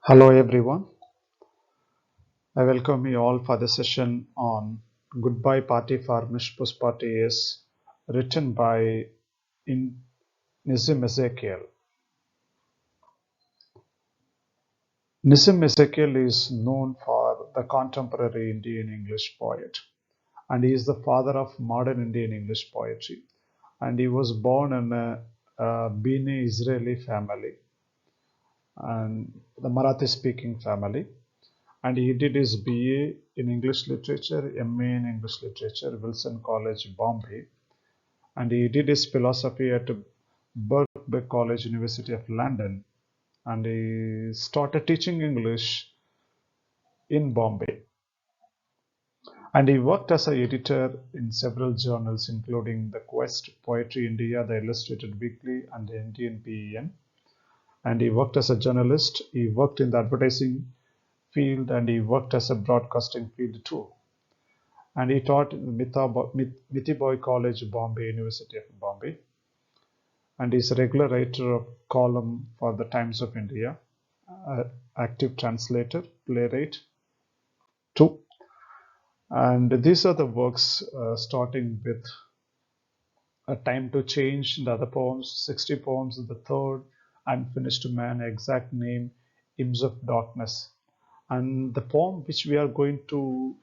Hello everyone. I welcome you all for the session on Goodbye Party for Pushpa is written by in Nissim Ezekiel. Nissim Ezekiel is known for the contemporary Indian English poet, and he is the father of modern Indian English poetry. And he was born in a Bini Israeli family and the Marathi speaking family. And he did his BA in English Literature, MA in English Literature, Wilson College, Bombay, and he did his philosophy at Birkbeck College, University of London, and he started teaching English in Bombay. And he worked as an editor in several journals, including The Quest, Poetry India, The Illustrated Weekly, and the Indian PEN. And he worked as a journalist, he worked in the advertising field, and he worked as a broadcasting field too. And he taught in Mithiboi College, Bombay, University of Bombay. And he's a regular writer of column for the Times of India, active translator, playwright too. And these are the works starting with A Time to Change, the other poems, 60 poems, the third, Unfinished Man, exact name, Hymns of Darkness. And the poem which we are going to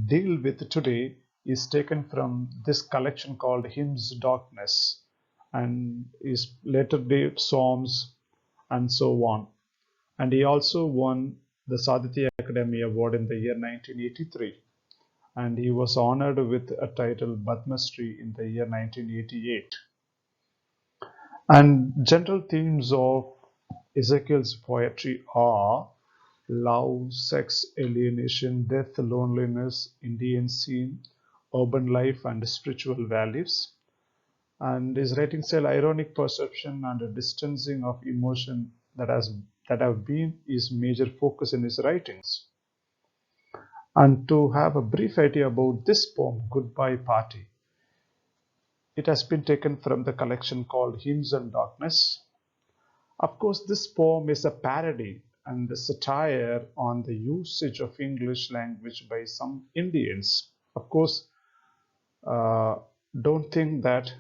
deal with today is taken from this collection called Hymns Darkness and is later date Psalms and so on. And he also won the Sadhya Academy Award in the year 1983. And he was honored with a title Padma Shri in the year 1988. And general themes of Ezekiel's poetry are love, sex, alienation, death, loneliness, Indian scene, urban life, and spiritual values. And his writing style, ironic perception, and a distancing of emotion that have been his major focus in his writings. And to have a brief idea about this poem, Goodbye Party, it has been taken from the collection called Hymns and Darkness. Of course, this poem is a parody and a satire on the usage of English language by some Indians. Of course, uh, don't think that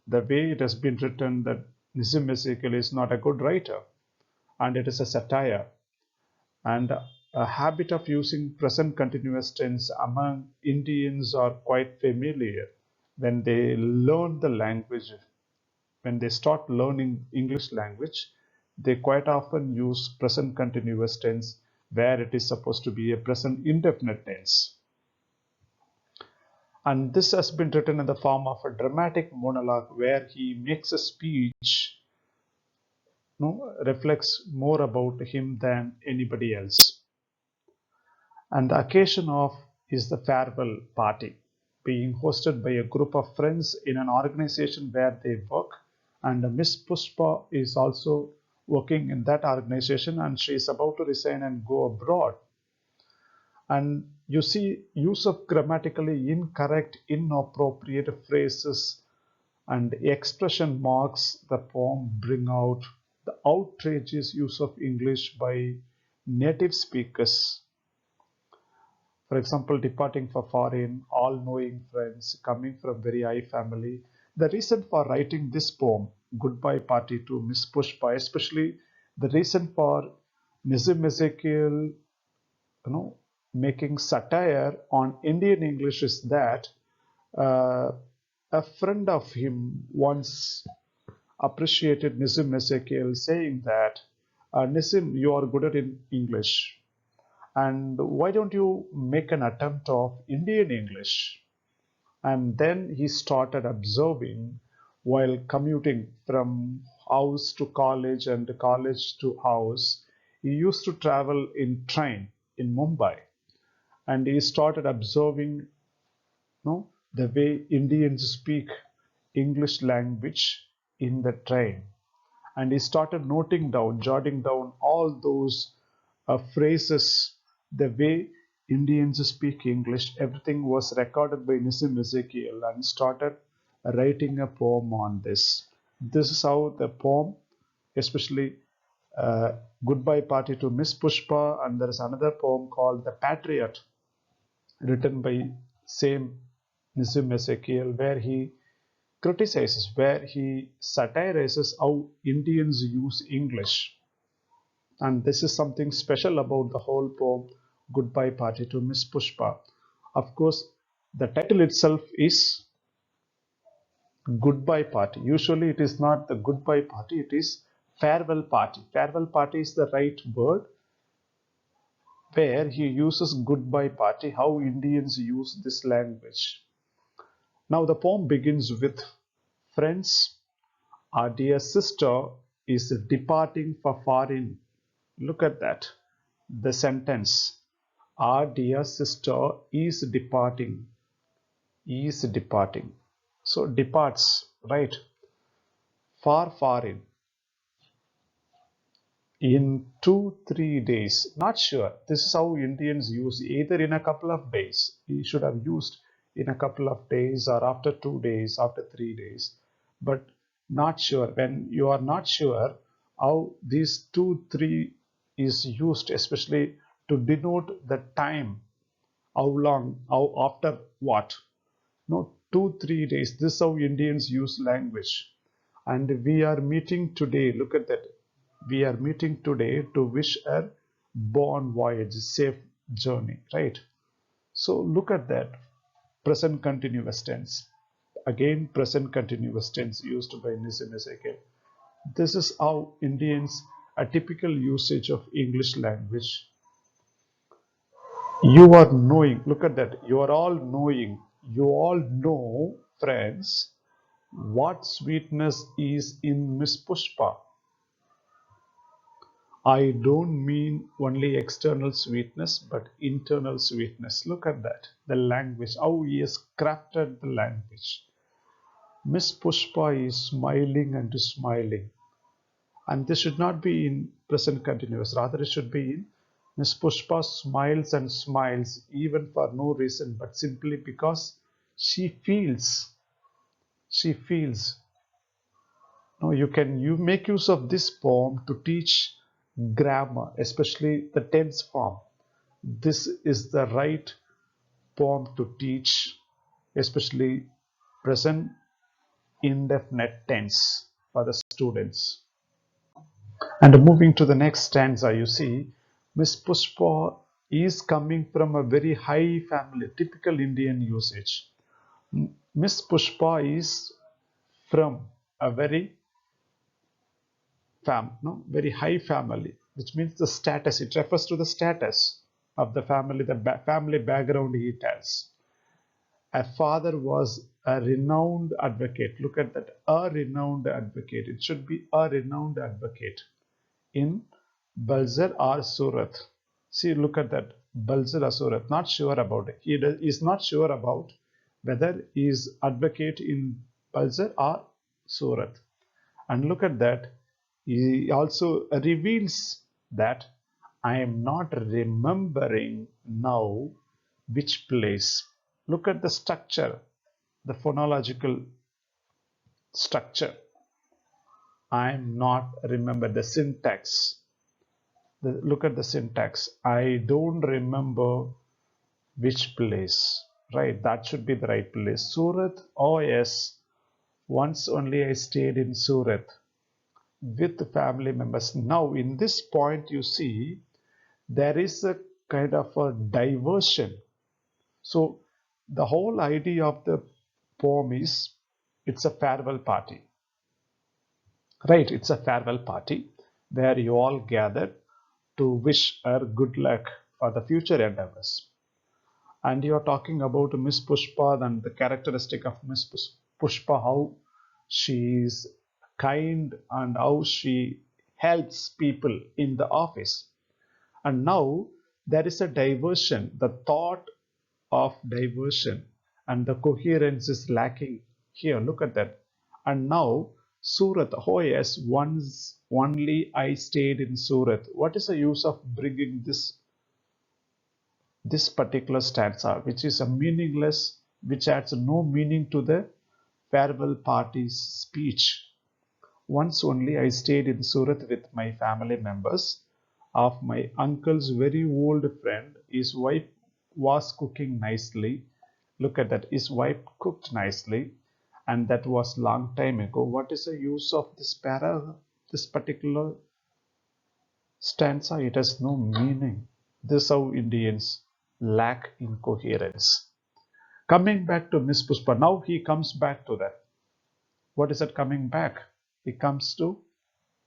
the way it has been written that Nissim Ezekiel is not a good writer, and it is a satire. And a habit of using present continuous tense among Indians are quite familiar when they learn the language. When they start learning English language, they quite often use present continuous tense where it is supposed to be a present indefinite tense. And this has been written in the form of a dramatic monologue where he makes a speech, reflects more about him than anybody else. And the occasion of is the farewell party being hosted by a group of friends in an organization where they work, and Miss Pushpa is also working in that organization and she is about to resign and go abroad. And you see use of grammatically incorrect, inappropriate phrases and expression marks the poem bring out the outrageous use of English by native speakers. For example, departing for foreign, all-knowing friends, coming from very high family. The reason for writing this poem, Goodbye Party to Miss Pushpa, especially the reason for Nissim Ezekiel, making satire on Indian English is that uh, a friend of him once appreciated Nissim Ezekiel saying that, Nissim, you are good at English. And why don't you make an attempt of Indian English? And then he started observing while commuting from house to college and college to house. He used to travel in train in Mumbai, and he started observing the way Indians speak English language in the train. And he started noting down, jotting down all those phrases, the way Indians speak English, everything was recorded by Nissim Ezekiel and started writing a poem on this. This is how the poem, especially uh, Goodbye Party to Miss Pushpa, and there is another poem called The Patriot, written by same Nissim Ezekiel, where he satirizes how Indians use English. And this is something special about the whole poem, Goodbye Party to Miss Pushpa. Of course, the title itself is Goodbye Party. Usually it is not the goodbye party, it is farewell party. Farewell party is the right word, where he uses goodbye party, how Indians use this language. Now the poem begins with, friends, our dear sister is departing for foreign. Look at that. The sentence. Our dear sister is departing. Is departing. So departs, right? Far, foreign. In 2 3 days, not sure. This is how Indians use, either in a couple of days. We should have used in a couple of days, or after 2 days, after 3 days, but not sure. When you are not sure how these 2 3 is used, especially to denote the time, how long, how after what. No, 2 3 days. This is how Indians use language. And we are meeting today. Look at that. We are meeting today to wish a bon voyage, safe journey, right? So look at that. Present continuous tense. Again, present continuous tense used by Nissim Ezekiel. This is how Indians, a typical usage of English language. You are knowing, look at that. You are all knowing. You all know, friends, what sweetness is in Miss Pushpa. I don't mean only external sweetness, but internal sweetness. Look at that. The language, how he has crafted the language. Miss Pushpa is smiling and smiling. And this should not be in present continuous. Rather, it should be in Miss Pushpa smiles and smiles, even for no reason, but simply because she feels. She feels. Now you make use of this poem to teach grammar, especially the tense form. This is the right poem to teach, especially present indefinite tense for the students. And moving to the next stanza, you see, Miss Pushpa is coming from a very high family, typical Indian usage. Miss Pushpa is from a very high family, which means the status. It refers to the status of the family, the family background he tells. A father was a renowned advocate. Look at that, a renowned advocate. It should be a renowned advocate in Balzar or Surat. See, look at that, Balzar or Surat. Not sure about it. He is not sure about whether he is advocate in Balzar or Surat. And look at that. He also reveals that I am not remembering now which place. Look at the structure, the phonological structure. I am not remember the syntax. Look at the syntax. I don't remember which place. Right, that should be the right place. Surat. Oh yes. Once only I stayed in Surat with the family members. Now in this point you see there is a kind of a diversion. So the whole idea of the poem is it's a farewell party, right? It's a farewell party where you all gather to wish her good luck for the future endeavors. And you're talking about Miss Pushpa and the characteristic of Miss Pushpa, how she is kind and how she helps people in the office. And now there is a diversion, the thought of diversion, and the coherence is lacking here. Look at that. And now Surat, oh yes, once only I stayed in Surat. What is the use of bringing this particular stanza, which is a meaningless, which adds no meaning to the farewell party's speech? Once only I stayed in Surat with my family members of my uncle's very old friend. His wife was cooking nicely. Look at that. His wife cooked nicely, and that was long time ago. What is the use of this particular stanza? It has no meaning. This is how Indians lack incoherence. Coming back to Miss Pushpa, now he comes back to that. What is that coming back? He comes to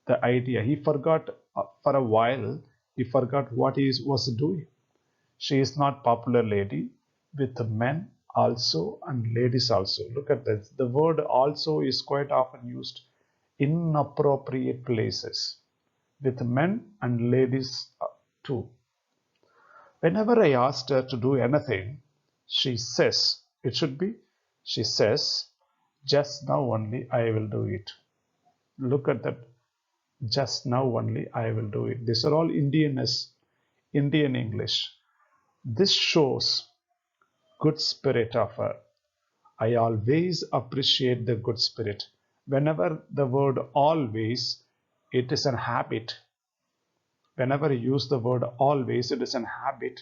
the idea. He forgot for a while, he forgot what he was doing. She is not popular lady with men also and ladies also. Look at this. The word also is quite often used in inappropriate places with men and ladies too. Whenever I asked her to do anything, she says, it should be, she says, just now only I will do it. Look at that. Just now only I will do it. These are all Indian English. This shows good spirit of her. I always appreciate the good spirit. Whenever the word always, it is an habit. Whenever you use the word always, it is an habit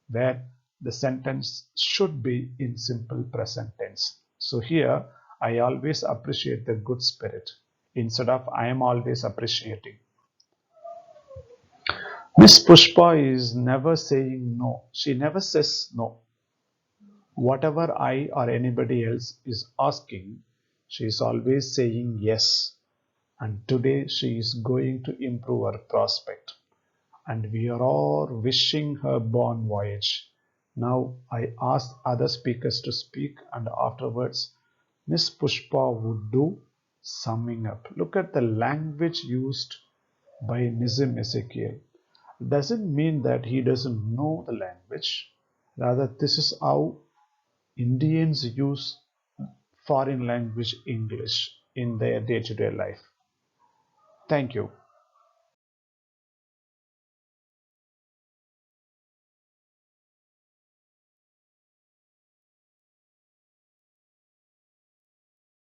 where the sentence should be in simple present tense. So here, I always appreciate the good spirit instead of I am always appreciating. Miss Pushpa is never saying no. She never says no. Whatever I or anybody else is asking, she is always saying yes. And today she is going to improve her prospect. And we are all wishing her bon voyage. Now I ask other speakers to speak, and afterwards Miss Pushpa would do summing up. Look at the language used by Nissim Ezekiel. Doesn't mean that he doesn't know the language. Rather, this is how Indians use foreign language English in their day-to-day life. Thank you.